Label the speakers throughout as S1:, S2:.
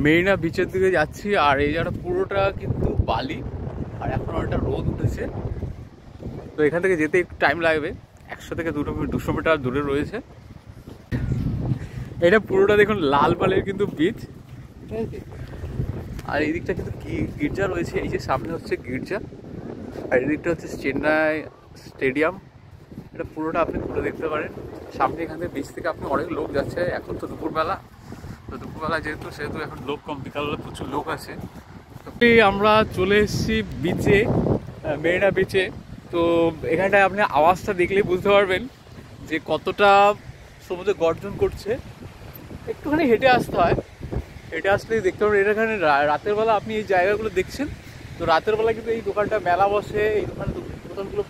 S1: মেরিনা বিচের দিকে যাচ্ছি, আর এই জায়গাটা পুরোটা কিন্তু বালি, আর এখন একটা রোদ উঠেছে। তো এখান থেকে যেতে একটু টাইম লাগবে, 100 থেকে 200 মিটার দূরে রয়েছে। এটা পুরোটা দেখুন লাল বালির কিন্তু বিচ, ঠিক আছে। আর এই দিকটা কিন্তু গির্জা রয়েছে, এই যে সামনে হচ্ছে গির্জা, আর এই দিকটা হচ্ছে চেন্নাই স্টেডিয়াম। এটা পুরোটা আপনি ঘুরে দেখতে পারেন। সামনে এখান থেকে বিচ থেকে আপনি অনেক লোক যাচ্ছে, এখন তো দুপুরবেলা, তো দুপুরবেলা সেহেতু এখন লোক কম, বিকালবেলা প্রচুর লোক আছে। তো আমরা চলে এসেছি বিচে, মেরিনা বিচে। তো এখানটায় আপনি আওয়াজটা দেখলেই বুঝতে পারবেন যে কতটা সমুদ্রে গর্জন করছে। একটুখানি হেঁটে আসতে হয়, হেঁটে আসলেই দেখতে পাবেন। এখানে রাতের বেলা আপনি এই জায়গাগুলো দেখছেন, তো রাতের বেলা কিন্তু এই দোকানটা মেলা বসে, এই দোকানগুলো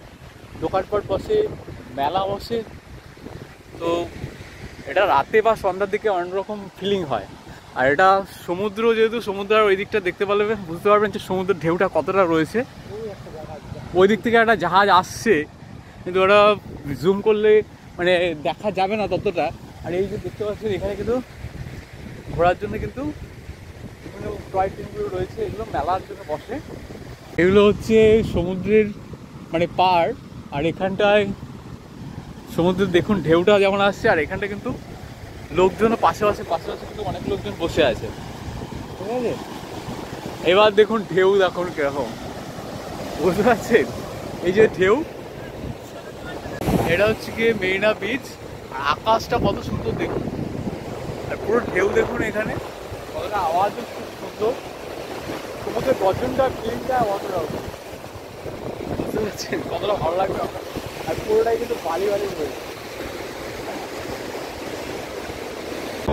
S1: দোকানপাট বসে, মেলা বসে। তো এটা রাতে বা সন্ধ্যার দিকে অন্যরকম ফিলিং হয়। আর এটা সমুদ্র, যেহেতু সমুদ্রের ওই দিকটা দেখতে পারবেন, বুঝতে পারবেন যে সমুদ্রের ঢেউটা কতটা রয়েছে। ওই দিক থেকে একটা জাহাজ আসছে, কিন্তু ওটা জুম করলে মানে দেখা যাবে না ততটা। আর এই যে দেখতে পাচ্ছেন এখানে কিন্তু ঘোরার জন্য কিন্তু বিভিন্ন টয় ট্রেনগুলো রয়েছে, এগুলো মেলার জন্য বসে। এগুলো হচ্ছে সমুদ্রের মানে পার, আর এখানটায় সমুদ্রের দেখুন ঢেউটা যেমন আসছে, আর এখানটা কিন্তু লোকজনও পাশাপাশি কিন্তু অনেক লোকজন বসে আছে, ঠিক আছে। এবার দেখুন ঢেউ দেখুন কিরকম, বুঝতে পারছেন? এই যে ঢেউ, এটা হচ্ছে গিয়ে মেরিনা বিচ। আর আকাশটা কত সুন্দর দেখুন, আর পুরো ঢেউ দেখুন এখানে, কতটা আওয়াজও খুব সুন্দর। সমুদ্রের গর্জনটা ফিলিংটা অন্যরকম, বুঝতে পারছেন কতটা ভালো লাগবে। আর পুরোটাই কিন্তু বালি বালি রয়েছে,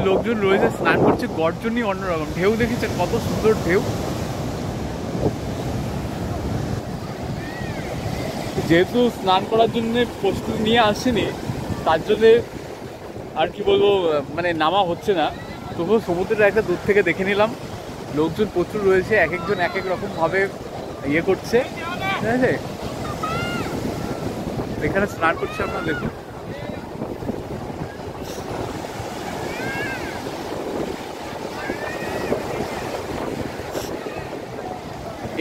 S1: লোকজন রয়েছে স্নান করছে, গর্জনই অন্যরকম। ঢেউ দেখেছেন কত সুন্দর ঢেউ। যেহেতু স্নান করার জন্য প্রস্তুতি নিয়ে আসেনি, তার জন্যে আর কি বলবো, মানে নামা হচ্ছে না। তবুও সমুদ্রটা একটা দূর থেকে দেখে নিলাম। লোকজন প্রচুর রয়েছে, এক একজন এক এক রকমভাবে ইয়ে করছে, ঠিক আছে। এখানে স্নান করছে আপনারা দেখুন।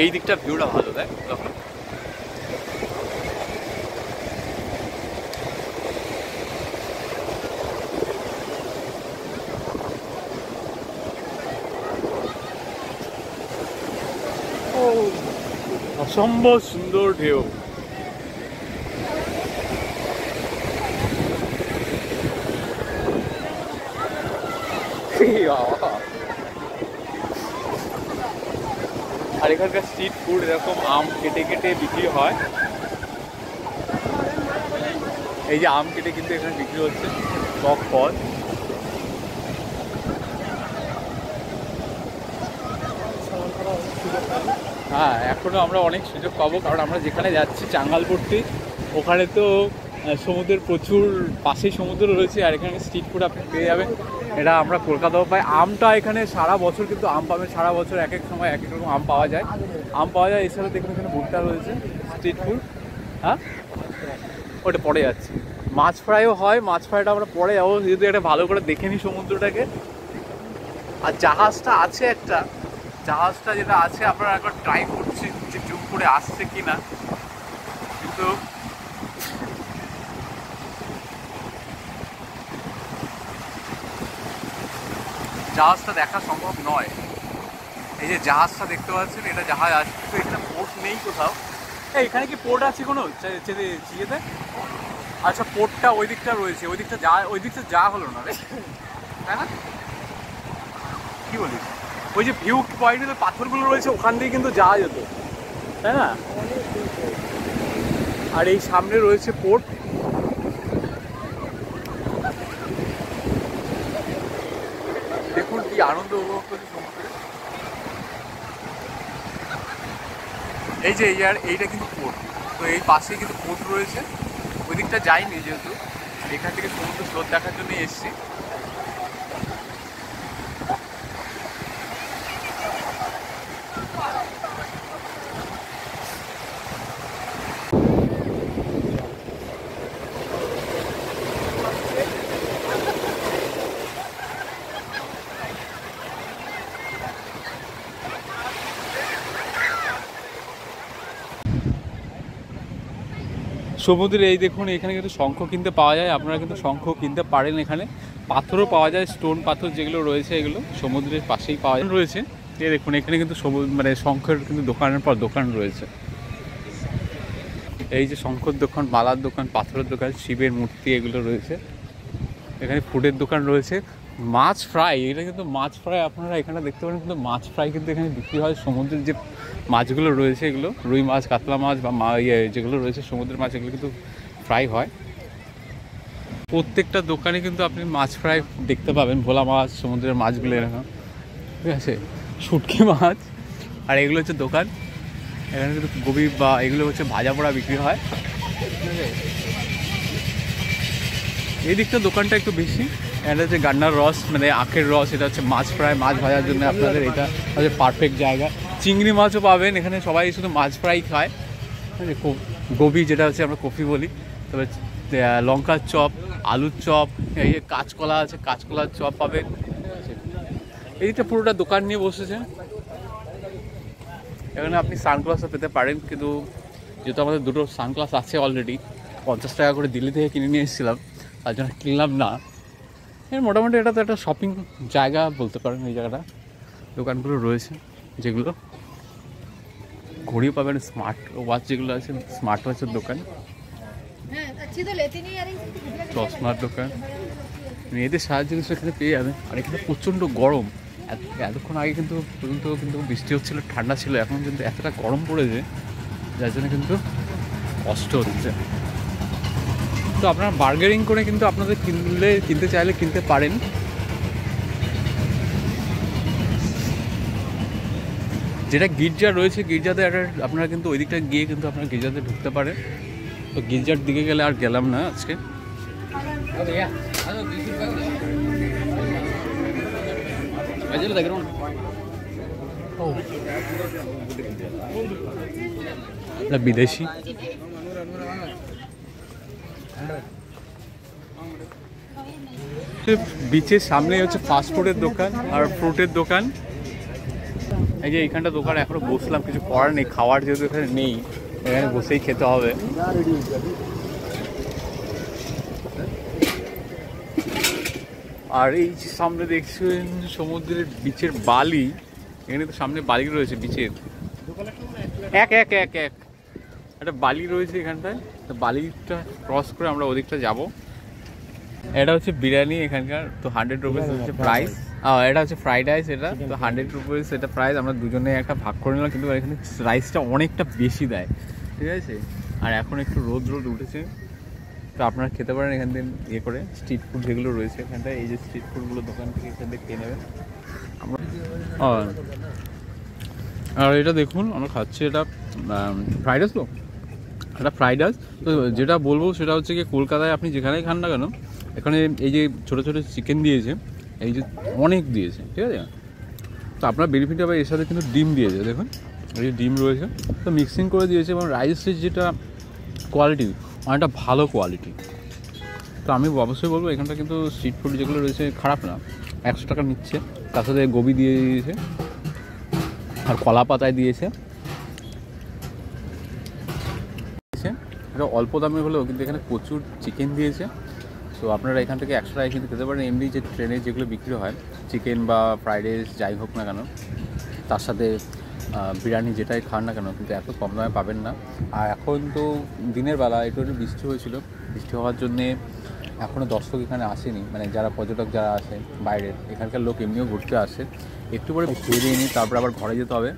S1: এই দিকটা ভিউটা ভালো দেয় তখন। অসম্ভব সুন্দর ঢেউ। আর এখানকার স্ট্রিট ফুড এরকম আম কেটে কেটে বিক্রি হয়। এই যে আম কেটে কিন্তু এখানে বিক্রি হচ্ছে, টক ফল। হ্যাঁ, এখনও আমরা অনেক সুযোগ পাবো, কারণ আমরা যেখানে যাচ্ছি চাঙ্গালপট্টি, ওখানে তো সমুদ্রের প্রচুর পাশেই সমুদ্র রয়েছে, আর এখানে স্ট্রিট ফুড আপনি পেয়ে যাবেন। এটা আমরা কলকাতাও পাই। আমটা এখানে সারা বছর কিন্তু আম পাবেন, সারা বছর এক এক সময় এক এক রকম আম পাওয়া যায়। এছাড়া দেখুন এখানে ভুট্টা রয়েছে, স্ট্রিট ফুড। হ্যাঁ, ওটা পরে যাচ্ছি। মাছ ফ্রাইও হয়, মাছ ফ্রাইটা আমরা পরে যাবো, যেহেতু এটা ভালো করে দেখে নিই সমুদ্রটাকে। আর জাহাজটা আছে একটা, জাহাজটা যেটা আছে আপনারা একবার ট্রাই করছি যে জুম করে আসছে কিনা, কিন্তু জাহাজটা দেখা সম্ভব নয়। এই যে জাহাজটা দেখতে পাচ্ছেন, এটা জাহাজ আছে, কিন্তু এখানে পোর্ট নেই কোথাও। এখানে কি পোর্ট আছে কোনো চিয়েতে? আচ্ছা, পোর্টটা ওই দিকটা রয়েছে, ওই দিকটা যা হলো না রে, তাই না? কি বলিস? ওই যে ভিউ পয়েন্টে পাথরগুলো রয়েছে, ওখান দিয়ে কিন্তু যাওয়া যেত, তাই না? আর এই সামনে রয়েছে পোর্ট। দেখুন কি আনন্দ উপভোগ করছে সমুদ্রে। এই যে এইটা কিন্তু পোর্ট, তো এই পাশেই কিন্তু পোর্ট রয়েছে। ওই দিকটা যাইনি, যেহেতু এখান থেকে সমুদ্র স্রোত দেখার জন্যই এসছি। সমুদ্রে এই দেখুন এখানে কিন্তু শঙ্খ কিনতে পাওয়া যায়, আপনারা কিন্তু শঙ্খ কিনতে পারেন। এখানে পাথরও পাওয়া যায়, স্টোন পাথর যেগুলো রয়েছে এগুলো সমুদ্রের পাশেই পাওয়া রয়েছে। এই দেখুন এখানে কিন্তু মানে শঙ্খের কিন্তু দোকানের পর দোকান রয়েছে। এই যে শঙ্খর দোকান, মালার দোকান, পাথরের দোকান, শিবের মূর্তি এগুলো রয়েছে। এখানে ফুডের দোকান রয়েছে। মাছ ফ্রাই, এটা কিন্তু মাছ ফ্রাই আপনারা এখানে দেখতে পারেন, কিন্তু মাছ ফ্রাই কিন্তু এখানে বিক্রি হয়। সমুদ্রের যে মাছগুলো রয়েছে এগুলো রুই মাছ, কাতলা মাছ বা যেগুলো রয়েছে সমুদ্রের মাছ, এগুলো কিন্তু ফ্রাই হয়। প্রত্যেকটা দোকানে কিন্তু আপনি মাছ ফ্রাই দেখতে পাবেন। ভোলা মাছ, সমুদ্রের মাছগুলো এরকম, ঠিক আছে, শুটকি মাছ। আর এগুলো হচ্ছে দোকান, এখানে কিন্তু গোবি বা এগুলো হচ্ছে ভাজা পোড়া বিক্রি হয়, ঠিক আছে। এই দিকটা দোকানটা একটু বেশি। এটা হচ্ছে গান্নার রস, মানে আখের রস, এটা হচ্ছে মাছ ফ্রাই, মাছ ভাজার জন্য আপনাদের এটা হচ্ছে পারফেক্ট জায়গা। চিংড়ি মাছও পাবেন এখানে, সবাই শুধু মাছ ফ্রাই খায়। গোবি যেটা হচ্ছে আমরা কফি বলি, তবে লঙ্কার চপ, আলুর চপ, এই যে কাঁচকলা আছে, কাঁচকলার চপ পাবেন। এই দিকটা পুরোটা দোকান নিয়ে বসেছে। এখানে আপনি সানগ্লাসও পেতে পারেন, কিন্তু যেহেতু আমাদের দুটো সানগ্লাস আছে অলরেডি, 50 টাকা করে দিল্লি থেকে কিনে নিয়ে এসেছিলাম, তার জন্য কিনলাম না। মোটামুটি এটা তো একটা শপিং জায়গা বলতে পারেন। এই জায়গাটা দোকানগুলো রয়েছে, যেগুলো ঘড়িও পাবেন, স্মার্ট ওয়াচ যেগুলো আছে, স্মার্ট ওয়াচের দোকান, চশমার দোকান, মেয়েদের সারা জিনিস এখানে পেয়ে যাবেন। আর এখানে প্রচণ্ড গরম। এতক্ষণ আগে কিন্তু পর্যন্ত কিন্তু বৃষ্টি হচ্ছিল, ঠান্ডা ছিল, এখন কিন্তু এতটা গরম পড়েছে যার জন্য কিন্তু কষ্ট হচ্ছে। তো আপনারা বার্গেনিং করে কিন্তু আপনাদের কিনতে চাইলে কিনতে পারেন। যেটা গির্জা রয়েছে, গির্জাতে একটা আপনারা কিন্তু ওই দিকটা গিয়ে কিন্তু আপনারা গির্জাতে ঢুকতে পারেন। তো গির্জার দিকে গেলে আর গেলাম না আজকে। বিদেশি বিচের সামনে হচ্ছে ফাস্টফুডের দোকান আর ফ্রুটের দোকান। এই যে এইখানটা দোকান, এখনো বসলাম, কিছু করার নেই, খাওয়ার যেহেতু এখানে নেই, এখানে বসেই খেতে হবে। আর এই যে সামনে দেখছেন সমুদ্রের বিচের বালি, এখানে তো সামনে বালি রয়েছে বিচের, এক এক এক এক একটা বালি রয়েছে এখানটায়। তো বালিটা ক্রস করে আমরা ওদিকটা যাব। এটা হচ্ছে বিরিয়ানি এখানকার, তো 100 রুপিস হচ্ছে প্রাইস। এটা হচ্ছে ফ্রাইড রাইস, এটা তো 100 রুপিস এটা প্রাইস। আমরা দুজনে একটা ভাগ করে নিলাম, কিন্তু এখানে রাইসটা অনেকটা বেশি দেয়, ঠিক আছে। আর এখন একটু রোদ উঠেছে, তো আপনারা খেতে পারেন এখান থেকে ইয়ে করে। স্ট্রিট ফুড যেগুলো রয়েছে এখানটায়, এই যে স্ট্রিট ফুডগুলো দোকান থেকে এখান থেকে খেয়ে নেবেন। আমরা আর এটা দেখুন আমরা খাচ্ছি, এটা ফ্রাইড রাইস, তো এটা ফ্রাইড রাইস। তো যেটা বলবো সেটা হচ্ছে কি, কলকাতায় আপনি যেখানেই খান না কেন, এখানে এই যে ছোটো ছোটো চিকেন দিয়েছে, এই যে অনেক দিয়েছে, ঠিক আছে। তো আপনার বেনিফিট হবে, এর সাথে কিন্তু ডিম দিয়েছে, দেখুন এই যে ডিম রয়েছে, তো মিক্সিং করে দিয়েছে। এবং রাইসের যেটা কোয়ালিটি, অনেকটা ভালো কোয়ালিটি। তো আমি অবশ্যই বলবো এখানটা কিন্তু স্ট্রিট ফুড যেগুলো রয়েছে খারাপ না। 100 টাকা নিচ্ছে, তার সাথে গোবি দিয়ে দিয়েছে আর কলা পাতায় দিয়েছে। এটা অল্প দামে হলেও কিন্তু এখানে প্রচুর চিকেন দিয়েছে। তো আপনারা এখান থেকে 100 টাকায় কিন্তু খেতে পারেন। এমনি যে ট্রেনে যেগুলো বিক্রি হয় চিকেন বা ফ্রাইড রাইস যাই হোক না কেন, তার সাথে বিরিয়ানি যেটাই খান না কেন, কিন্তু এত কম দামে পাবেন না। আর এখন তো দিনের বেলা একটু বৃষ্টি হয়েছিল, বৃষ্টি হওয়ার জন্যে এখনও দর্শক এখানে আসেনি, মানে যারা পর্যটক যারা আসে বাইরের, এখানকার লোক এমনিও ঘুরতে আসে। একটু পরে খেয়ে দিয়ে নিই, তারপর আবার ঘরে যেতে হবে।